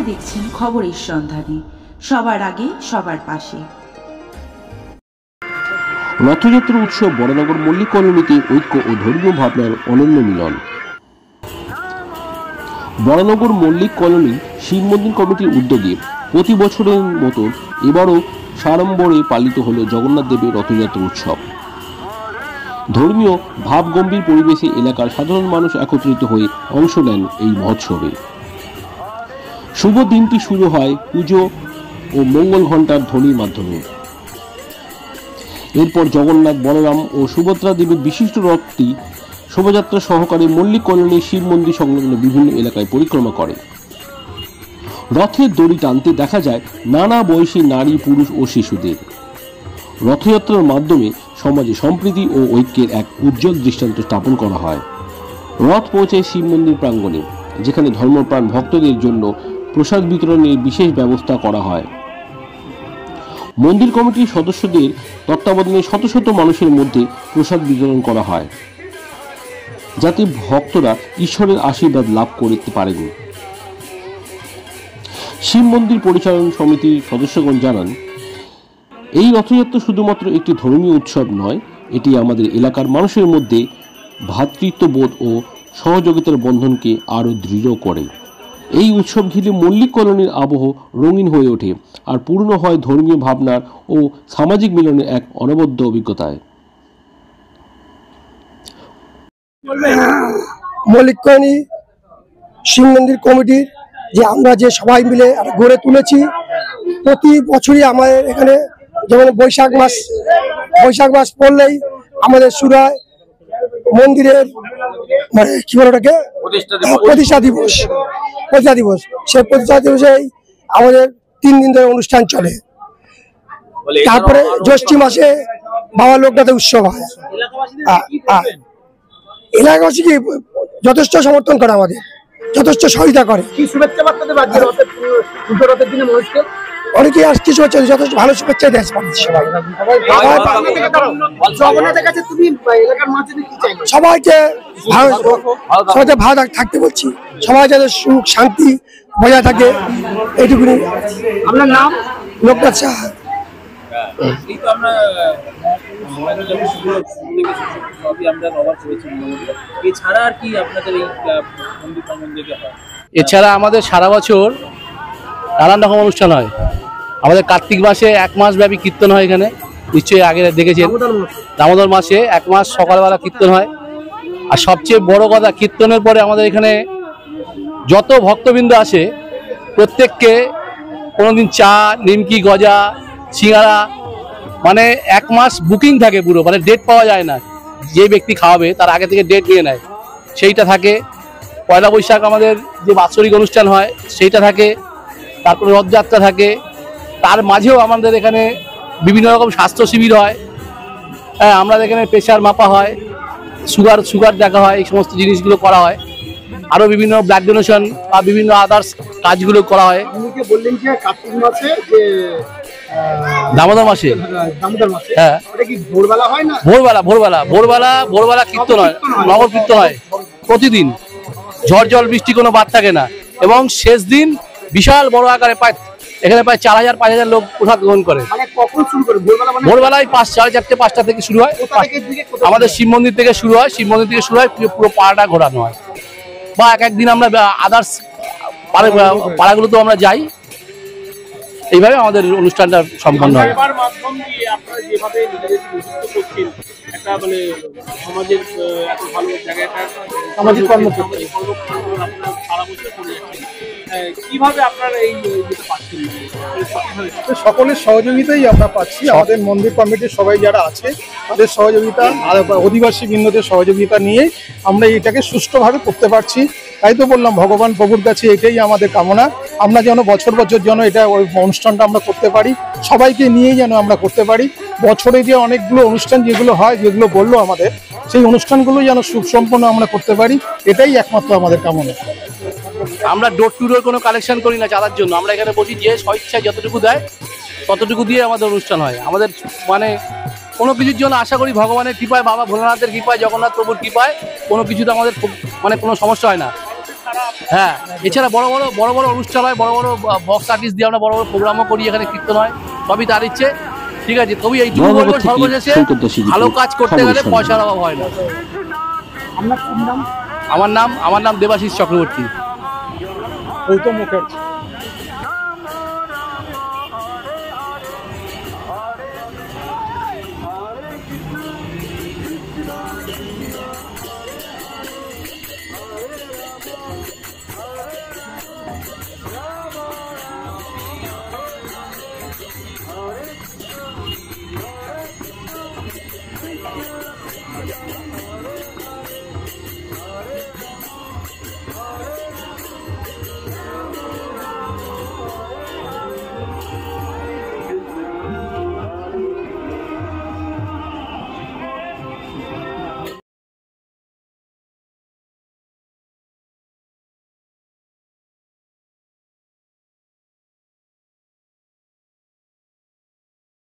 দেখছেন খবরের সন্ধানে, সবার আগে সবার পাশে। রথযাত্রা উৎসব বড়নগর মল্লিক কলোনিতে ঐক্য ও ধর্মীয় ভাবনার অনন্য মিলন। বড়নগর মল্লিক কলোনি শিব মন্দির কমিটির উদ্যোগে প্রতি বছরের মতো এবারও সাড়ম্বরে পালিত হল জগন্নাথ দেবের রথযাত্রা উৎসব। ধর্মীয় ভাবগম্ভীর পরিবেশে এলাকার সাধারণ মানুষ একত্রিত হয়ে অংশ নেন এই মহোৎসবে। শুভ দিনটি শুরু হয় পুজো ও মঙ্গল ঘণ্টার ধ্বনির মাধ্যমে। এরপর জগন্নাথ, বলরাম ও সুভদ্রা দেবীর বিশিষ্ট রথটি শোভাযাত্রা সহকারে মল্লিক কলোনি শিব মন্দির সংলগ্ন বিভিন্ন এলাকায় পরিক্রমা করে। রথের দড়ি টানতে দেখা যায় নানা বয়সী নারী, পুরুষ ও শিশুদের। রথযাত্রার মাধ্যমে সমাজে সম্প্রীতি ও ঐক্যের এক উজ্জ্বল দৃষ্টান্ত স্থাপন করা হয়। রথ পৌঁছায় শিব মন্দির প্রাঙ্গণে, যেখানে ধর্মপ্রাণ ভক্তদের জন্য প্রসাদ বিতরণের বিশেষ ব্যবস্থা করা হয়। মন্দির কমিটির সদস্যদের তত্ত্বাবধানে শত শত মানুষের মধ্যে প্রসাদ বিতরণ করা হয়, যাতে ভক্তরা ঈশ্বরের আশীর্বাদ লাভ করতে পারেন। শিব মন্দির পরিচালন সমিতির সদস্যগণ জানান, এই রথযাত্রা শুধুমাত্র একটি ধর্মীয় উৎসব নয়, এটি আমাদের এলাকার মানুষের মধ্যে ভ্রাতৃত্ববোধ ও সহযোগিতার বন্ধনকে আরও দৃঢ় করে। এই উৎসব ঘিরে মল্লিক কলোনির আবহ রঙিন হয়ে ওঠে আর পূর্ণ হয় ধর্মীয় ভাবনার ও সামাজিক মিলনের এক অনবদ্য অভিজ্ঞতায়। মল্লিক কলোনি শিব মন্দির কমিটির যে আমরা যে সবাই মিলে গড়ে তুলেছি, প্রতি বছরই আমাদের এখানে যেমন বৈশাখ মাস পড়লেই আমাদের শুরু হয় মন্দিরের মানে কি বলে ওটাকে প্রতিষ্ঠা দিবস। সেই প্রতিষ্ঠা দিবসেই আমাদের 3 দিন ধরে অনুষ্ঠান চলে। তারপরে জ্যৈষ্ঠী মাসে বাবা লোকনাথের উৎসব হয়। এলাকাবাসী কি যথেষ্ট সমর্থন করে, আমাদের যথেষ্ট সহায়তা করে। অনেকে আসছে, যথেষ্ট ভালো শুভেচ্ছা দেয় সবাইকে। সবাইকে ভালো থাকতে বলছি, সবাই যাতে সুখ শান্তি বজায় থাকে, এইটুকুনি। আপনার নাম? লোকনাথ সাহা। এছাড়া আমাদের সারা বছর নানান রকম অনুষ্ঠান হয়। আমাদের কার্তিক মাসে 1 মাস ব্যাপী কীর্তন হয় এখানে, নিশ্চয়ই আগে দেখেছেন। দামোদর মাসে 1 মাস সকালবেলা কীর্তন হয়। আর সবচেয়ে বড় কথা, কীর্তনের পরে আমাদের এখানে যত ভক্তবৃন্দ আসে প্রত্যেককে কোনোদিন চা, নিমকি, গজা, সিঙ্গারা, মানে 1 মাস বুকিং থাকে পুরো, মানে ডেট পাওয়া যায় না। যে ব্যক্তি খাওয়াবে তার আগে থেকে ডেট নিয়ে নেয়, সেইটা থাকে। পয়লা বৈশাখ আমাদের যে বাৎসরিক অনুষ্ঠান হয় সেইটা থাকে, তারপরে রথযাত্রা থাকে। তার মাঝেও আমাদের এখানে বিভিন্ন রকম স্বাস্থ্য শিবির হয়। হ্যাঁ, আমরা এখানে প্রেশার মাপা হয়, সুগার দেখা হয়, এই সমস্ত জিনিসগুলো করা হয়। আরও বিভিন্ন ব্লাড ডোনেশন বা বিভিন্ন আদার্স কাজগুলো করা হয়। বললেন যে কার্তিক মাসে যে দামোদর মাসে, হ্যাঁ, ভোরবেলা কীর্তন হয়, নগর কীর্তন হয় প্রতিদিন। ঝড় জল বৃষ্টি কোনো বাদ থাকে না। এবং শেষ দিন বিশাল বড় আকারে এখানে প্রায় 4000-5000 লোক প্রসাদ গ্রহণ করে। ভোরবেলায় 4:30, 5টা থেকে শুরু হয়। আমাদের শিব মন্দির থেকে শুরু হয়। পুরো পাড়াটা ঘোরানো হয়। বা এক দিন আমরা আদার্স পাড়াগুলোতেও আমরা যাই। এইভাবে আমাদের অনুষ্ঠানটা সম্পন্ন হয়। সকলের সহযোগিতাই আমরা পাচ্ছি। আমাদের মন্দির কমিটির সবাই যারা আছে তাদের সহযোগিতা আর অধিবাসী বৃন্দদের সহযোগিতা নিয়ে আমরা এটাকে সুষ্ঠুভাবে করতে পারছি। তাই তো বললাম, ভগবান প্রভুর কাছে এটাই আমাদের কামনা, আমরা যেন বছর যেন এটা ওই অনুষ্ঠানটা আমরা করতে পারি, সবাইকে নিয়েই যেন আমরা করতে পারি। বছরে যে অনেকগুলো অনুষ্ঠান যেগুলো হয়, যেগুলো বললো আমাদের, সেই অনুষ্ঠানগুলো যেন সুসম্পন্ন আমরা করতে পারি, এটাই একমাত্র আমাদের কামনা। আমরা ডোর টু ডোর কোনো কালেকশন করি না চাঁদার জন্য। আমরা এখানে বসি, যে স্বেচ্ছায় যতটুকু দেয় ততটুকু দিয়ে আমাদের অনুষ্ঠান হয়। আমাদের মানে কোনো কিছুর জন্য আশা করি ভগবানের কৃপায়, বাবা ভোলানাথের কৃপায়, জগন্নাথ প্রভুর কৃপায় কোনো কিছুতে আমাদের মানে কোনো সমস্যা হয় না। হ্যাঁ, এছাড়া বড় বড় অনুষ্ঠান হয়, বড় বক্স আর্টিস্ট দিয়ে আমরা বড় প্রোগ্রামও করি, এখানে কীর্তন হয়, সবই তার ইচ্ছে। ঠিক আছে, তবে এইটুকু বলবো সর্বশেষে ভালো কাজ করতে গেলে পয়সার অভাব হয় না। আমার নাম দেবাশিস চক্রবর্তী। গৌতম মুখার্জি।